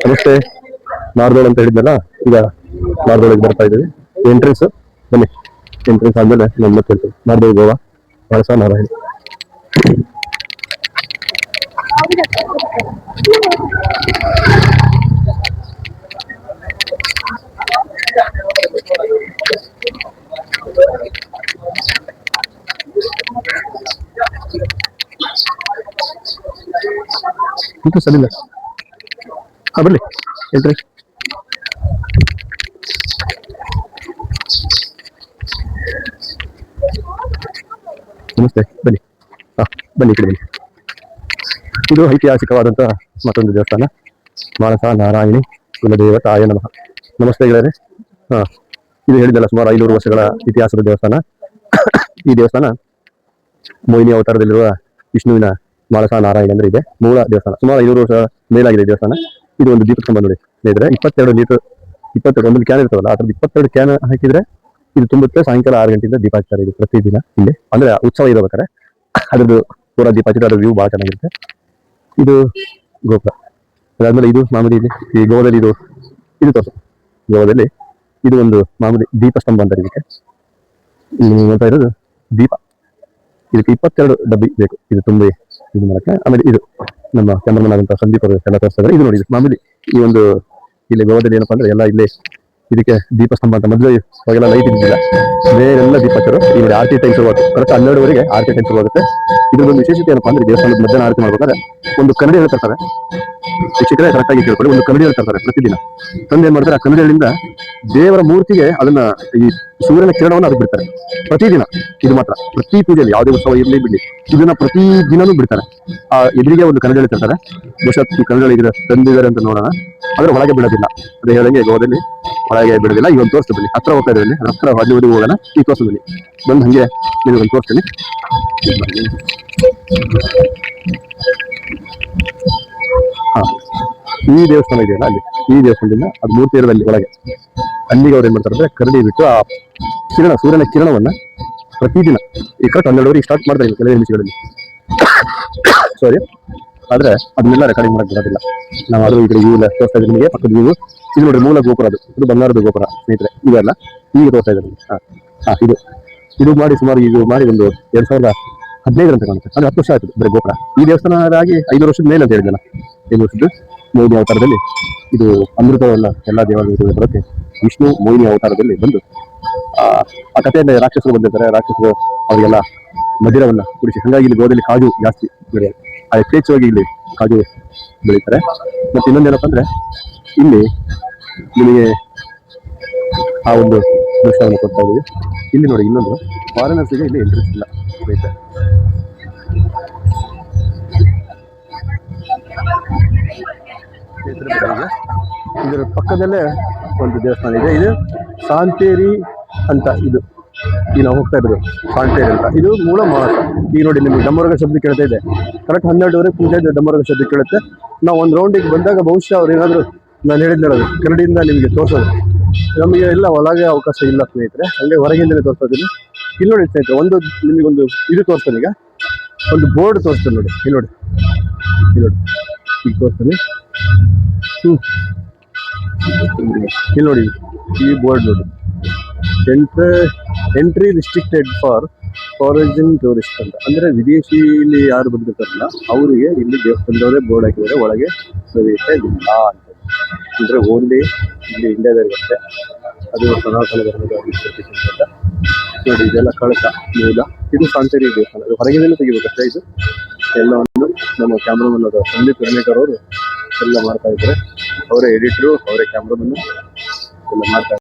ನಮಸ್ತೆ. ನಾರ್ದೋಳ್ ಅಂತ ಹೇಳಿದ್ನಲ್ಲ, ಈಗ ನಾರ್ದೋಳಿಗೆ ಬರ್ತಾ ಇದ್ದೀವಿ. ಎಂಟ್ರೆನ್ಸ್ ಬನ್ನಿ. ಎಂಟ್ರೆನ್ಸ್ ಆದ್ಮೇಲೆ ನಾನು ಮತ್ತೆ ಹೇಳ್ತೀನಿ. ನಾರ್ದೋಳ್ ಗೋವಾ ಬಳಸ ನಾರಾಯಣ. ಇದು ಸಲಿಲ್ಲ. ಬರ್ಲಿ ಎಂಟ್ರಿ. ನಮಸ್ತೆ, ಬನ್ನಿ. ಬನ್ನಿ ಈ ಕಡೆ ಬನ್ನಿ. ಇದು ಐತಿಹಾಸಿಕವಾದಂತಹ ಮತ್ತೊಂದು ದೇವಸ್ಥಾನ, ಮಾನಸ ನಾರಾಯಣಿ ಕುಲದೇವತಾಯ ನಮಃ. ನಮಸ್ತೆ ಗೆಳೆಯರೆ. ಇದು ಹೇಳಿದಲ್ಲ, ಸುಮಾರು 500 ವರ್ಷಗಳ ಇತಿಹಾಸದ ದೇವಸ್ಥಾನ. ಈ ದೇವಸ್ಥಾನ ಮೋಹಿನಿ ಅವತಾರದಲ್ಲಿರುವ ವಿಷ್ಣುವಿನ ಮಾನಸ ನಾರಾಯಣ ಅಂದ್ರೆ ಇದೆ ಮೂಲ ದೇವಸ್ಥಾನ. ಸುಮಾರು 500 ವರ್ಷ ಮೇಲಾಗಿದೆ ದೇವಸ್ಥಾನ. ಇದು ಒಂದು ದೀಪದ ಕಂಬ ನೋಡಿ ಸ್ನೇಹಿತರೆ. 22 ಲೀಟರ್, 22 ಒಂದು ಕ್ಯಾನ್ ಇರ್ತವಲ್ಲ, ಅದ್ರದ್ದು 22 ಕ್ಯಾನ್ ಹಾಕಿದ್ರೆ ಇದು ತುಂಬುತ್ತೆ. ಸಾಯಂಕಾಲ 6 ಗಂಟೆಯಿಂದ ದೀಪ ಹಚ್ತಾರೆ ಇದು ಪ್ರತಿದಿನ ಇಲ್ಲಿ. ಅಂದ್ರೆ ಉತ್ಸವ ಇರಬೇಕಾರೆ ಅದ್ರದ್ದು ಪೂರ ದೀಪ ಹಚ್ಚಿದ್ರೆ ಅದ್ರ ವ್ಯೂ ಬಹಳ ಚೆನ್ನಾಗಿರುತ್ತೆ. ಇದು ಗೋಪುರ. ಅದಾದ್ಮೇಲೆ ಇದು ಮಾಮೂಲಿ ಇಲ್ಲಿ ಈ ಗೋವಾದಲ್ಲಿ ಇದು ತೋರಿಸ. ಗೋವಾದಲ್ಲಿ ಇದು ಒಂದು ಮಾಮೂಲಿ ದೀಪ ಸ್ತಂಭ ಅಂತ ಇದಕ್ಕೆ. ನೋಡ್ತಾ ಇರೋದು ದೀಪ. ಇದಕ್ಕೆ 22 ಡಬ್ಬಿ ಬೇಕು ಇದು ತುಂಬಿ ಇದು ಮಾಡಕ್ಕೆ. ಆಮೇಲೆ ಇದು ನಮ್ಮ ಕ್ಯಾಮರಾಮನ್ ಆದಂತಹ ಸಂದೀಪ್ ಅವರು ಎಲ್ಲ ತೋರಿಸ್ತಾ ಇದ್ದಾರೆ. ಇದು ನೋಡಿ, ಇದು ಮಾಮೂಲಿ ಈ ಒಂದು ಇಲ್ಲಿ ಗೋವಾದಲ್ಲಿ ಏನಪ್ಪಾ ಅಂದ್ರೆ ಎಲ್ಲ ಇಲ್ಲಿ ಇದಕ್ಕೆ ದೀಪ ಸ್ತಂಭ ಅಂತ. ಮೊದಲು ಅವಾಗೆಲ್ಲ ಲೈಟ್ ಇದ್ದಿಲ್ಲ, ಬೇರೆಲ್ಲ ದೀಪ ಹಚ್ಚರು. ಈ ನೋಡಿ ಆರತಿ ಟೈಮ್ ಶುರುವಾಗುತ್ತೆ, ಕರೆಕ್ಟ್ 12ವರೆಗೆ ಆರತಿ ಟೈಮ್ ಶುರುವಾಗುತ್ತೆ. ಇದೊಂದು ವಿಶೇಷತೆ ಏನಪ್ಪಾ ಅಂದ್ರೆ ದೇವಸ್ಥಾನದ ಮಧ್ಯಾಹ್ನ ಆರತಿ ಮಾಡ್ಬೇಕಾದ್ರೆ ಒಂದು ಕನ್ನಡಿ ಹೇಳ್ತಾರೆ. ಶಿಕ್ಷಕರೇ ಕರೆಕ್ಟ್ ಆಗಿ ಕೇಳ್ಕೊಳ್ಳಿ. ಒಂದು ಕನ್ನಡಿ ಹೇಳ್ತಾರೆ ಪ್ರತಿದಿನ. ತಂದು ಏನ್ ಮಾಡ್ತಾರೆ, ಆ ಕನ್ನಡಿಗಳಿಂದ ದೇವರ ಮೂರ್ತಿಗೆ ಅದನ್ನ ಈ ಸೂರ್ಯನ ಕಿರಣವನ್ನು ಅದಕ್ಕೆ ಬಿಡ್ತಾರೆ ಪ್ರತಿದಿನ. ಇದು ಮಾತ್ರ ಪ್ರತಿ ಪೂಜೆಯಲ್ಲಿ ಯಾವುದೇ ಉತ್ಸವ ಇರಲಿ ಬಿಡ್ಲಿ ಇದನ್ನ ಪ್ರತಿ ದಿನನೂ ಬಿಡ್ತಾರೆ. ಆ ಎದುರಿಗೆ ಒಂದು ಕನ್ನಡಿ ಹೇಳ್ತಾರೆ. ಬಹುಶಃ ಈ ಕನ್ನಡಿಗಳು ತಂದಿದ್ದಾರೆ ಅಂತ ನೋಡೋಣ. ಆದ್ರೆ ಒಳಗೆ ಬಿಡೋದಿಲ್ಲ. ಅದೇ ಹೇಳಂಗೆ ಗೋವಾದಲ್ಲಿ ಒಳಗೆ ಬಿಡೋದಿಲ್ಲ. ಈಗ ಒಂದು ತೋರಿಸ್ತೀನಿ, ಹತ್ರ ಹೋಗ್ತಾ ಇದ್ದೀವಿ. ಹತ್ರ ಅಲ್ಲಿ ಹೋಗೋಣ. ಈ ತೋರಿಸ್ತೀನಿ ಬಂದು ಹಂಗೆ ನೀವು ಒಂದು ತೋರಿಸ್ತೀನಿ. ಈ ದೇವಸ್ಥಾನ ಇದೆಯಲ್ಲ ಅಲ್ಲಿ, ಈ ದೇವಸ್ಥಾನದಿಂದ ಅದು ಮೂರ್ತಿ ಇರೋದಲ್ಲಿ ಒಳಗೆ ಅಲ್ಲಿಗೆ ಅವ್ರು ಏನ್ ಮಾಡ್ತಾರೆ ಅಂದ್ರೆ ಕರಡಿ ಬಿಟ್ಟು ಆ ಕಿರಣ, ಸೂರ್ಯನ ಕಿರಣವನ್ನ ಪ್ರತಿದಿನ ಈ ಕರೆಕ್ಟ್ 12ವರೆಗೆ ಸ್ಟಾರ್ಟ್ ಮಾಡ್ತಾರೆ ಕೆಲವೇ ನಿಮಿಷಗಳಲ್ಲಿ. ಸಾರಿ, ಆದ್ರೆ ಅದನ್ನೆಲ್ಲ ರೆಕಾರ್ಡಿಂಗ್ ಮಾಡಕ್ ಬರೋದಿಲ್ಲ. ನಾವು ಆದ್ರೂ ಈ ಕಡೆ ವ್ಯೂ ತೋರಿಸ್ತಾ ಇದ್ದೀವಿ ನಿಮಗೆ. ಪಕ್ಕದ ವ್ಯೂ ಇದು ನೋಡಿ, ಮೂಲ ಗೋಪುರ. ಅದು ಬಂಗಾರದ ಗೋಪುರ ಸ್ನೇಹಿತರೆ. ಇದೆಲ್ಲ ಈಗ ತೋರಿಸ್ತಾ ಇದ್ದಾರೆ. ಇದು ಮಾಡಿ ಸುಮಾರು ಇದು ಮಾಡಿ ಒಂದು 2015 ಅಂತ ಕಾಣುತ್ತೆ. ಅದು 10 ವರ್ಷ ಆಯ್ತು ಬರೀ ಗೋಪುರ. ಈ ದೇವಸ್ಥಾನ ಆಗಿ 500 ವರ್ಷದ ಮೇಲೆ ಅಂತ ಹೇಳಿದ್ನಲ್ಲ. 5 ವರ್ಷದ್ದು ಮೋಹಿನಿ ಅವತಾರದಲ್ಲಿ ಇದು ಅಮೃತವಲ್ಲ ಎಲ್ಲ ದೇವಾಲಯಗಳು ಬರುತ್ತೆ. ವಿಷ್ಣು ಮೋಹಿನಿ ಅವತಾರದಲ್ಲಿ ಬಂದು ಆ ಕಥೆಯಿಂದ ರಾಕ್ಷಸರು ಬಂದಿರ್ತಾರೆ. ರಾಕ್ಷಸರು ಅವರಿಗೆಲ್ಲ ಮದಿರವನ್ನ ಕುಡಿಸಿ, ಹಂಗಾಗಿ ಇಲ್ಲಿ ಗೋದಲ್ಲಿ ಕಾಜು ಜಾಸ್ತಿ ಬೆಳೆಯೋದು. ಯಥೇಚ್ಛವಾಗಿ ಇಲ್ಲಿ ಕಾಜು ಬೆಳೀತಾರೆ. ಮತ್ತೆ ಇನ್ನೊಂದೇನಪ್ಪ ಅಂದ್ರೆ ಇಲ್ಲಿ ನಿಮಗೆ ಆ ಒಂದು ದೃಶ್ಯವನ್ನು ಕೊಡ್ತಾ ಇದ್ದೀವಿ. ಇಲ್ಲಿ ನೋಡಿ, ಇನ್ನೊಂದು ಫಾರಿನರ್ಸ್ಗೆ ಇಲ್ಲಿ ಎಂಟ್ರೆನ್ಸ್ ಇಲ್ಲ ಸ್ನೇಹಿತರೆ. ಇದರ ಪಕ್ಕದಲ್ಲೇ ಒಂದು ದೇವಸ್ಥಾನ ಇದೆ. ಇದು ಸಾಂತೇರಿ ಅಂತ. ಇದು ಈಗ ನಾವು ಹೋಗ್ತಾ ಇರೋದು ಸಾಂತೇರಿ ಅಂತ. ಇದು ಮೂಲ ಮಾನಸ. ಈಗ ನೋಡಿ, ನಿಮ್ಗೆ ಡಮರುಗ ಶಬ್ದ ಕೇಳ್ತಾ ಇದೆ. ಕರೆಕ್ಟ್ 12ವರೆಗೆ ಪೂಜೆ ಡಮರುಗ ಶಬ್ದ ಕೇಳುತ್ತೆ. ನಾವು ಒಂದು ರೌಂಡಿಗೆ ಬಂದಾಗ ಬಹುಶಃ ಅವ್ರು ಏನಾದ್ರು ನಾನು ಹೇಳಿದ್ನೋದು ಕನ್ನಡಿಯಿಂದ ನಿಮಗೆ ತೋರಿಸೋದು. ನಮಗೆ ಎಲ್ಲ ಒಳಗೆ ಅವಕಾಶ ಇಲ್ಲ ಸ್ನೇಹಿತರೆ, ಹಂಗೆ ಹೊರಗಿಂದಲೇ ತೋರಿಸ್ತಾ ಇದ್ದೀನಿ. ಇಲ್ಲಿ ನೋಡಿ ಸ್ನೇಹಿತರೆ, ನಿಮಗೊಂದು ಇದು ತೋರಿಸ್ತಾನೆ. ಈಗ ಒಂದು ಬೋರ್ಡ್ ತೋರಿಸ್ತಾನೆ ನೋಡಿ. ಇಲ್ಲಿ ನೋಡಿ, ಈಗ ತೋರಿಸ್ತಾನೆ. ಇಲ್ಲಿ ನೋಡಿ, ಈ ಬೋರ್ಡ್ ನೋಡಿ, entry restricted for foreign tourist ಅಂತ. ಅಂದ್ರೆ ವಿದೇಶಿಯಲ್ಲಿ ಯಾರು ಬಂದಿರ್ತಾರಲ್ಲ ಅವರಿಗೆ ಇಲ್ಲಿ ದೇವಸ್ಥಾನದವರೇ ಬೋರ್ಡ್ ಹಾಕಿದರೆ ಒಳಗೆ ಪ್ರವೇಶ ಇಲ್ಲ ಅಂತ. ಅಂದ್ರೆ ಓನ್ಲಿ ಇಲ್ಲಿ ಇಂಡಿಯಾದವರಿಗಷ್ಟೇ. ಅದು ಸನಾತನ ಧರ್ಮದ ಅಂತ ನೋಡಿ. ಇದೆಲ್ಲ ಕಳಸ ಮೂಲ. ಇದು ಸಾಂತೇರಿ ದೇವಸ್ಥಾನ. ಹೊರಗಿಂದಲೂ ತೆಗಿಬೇಕಷ್ಟೇ. ಇದು ಎಲ್ಲವನ್ನು ನಮ್ಮ ಕ್ಯಾಮ್ರಾಮನ್ ಆದ ಸಂದೀಪ್ ಪೆರ್ನೇಕರ್ ಅವರು ಎಲ್ಲ ಮಾಡ್ತಾ ಇದ್ದಾರೆ. ಅವರೇ ಎಡಿಟ್ರು, ಅವರೇ ಕ್ಯಾಮ್ರಾಮನ್ ಎಲ್ಲ ಮಾಡ್ತಾ ಇದ್ದಾರೆ.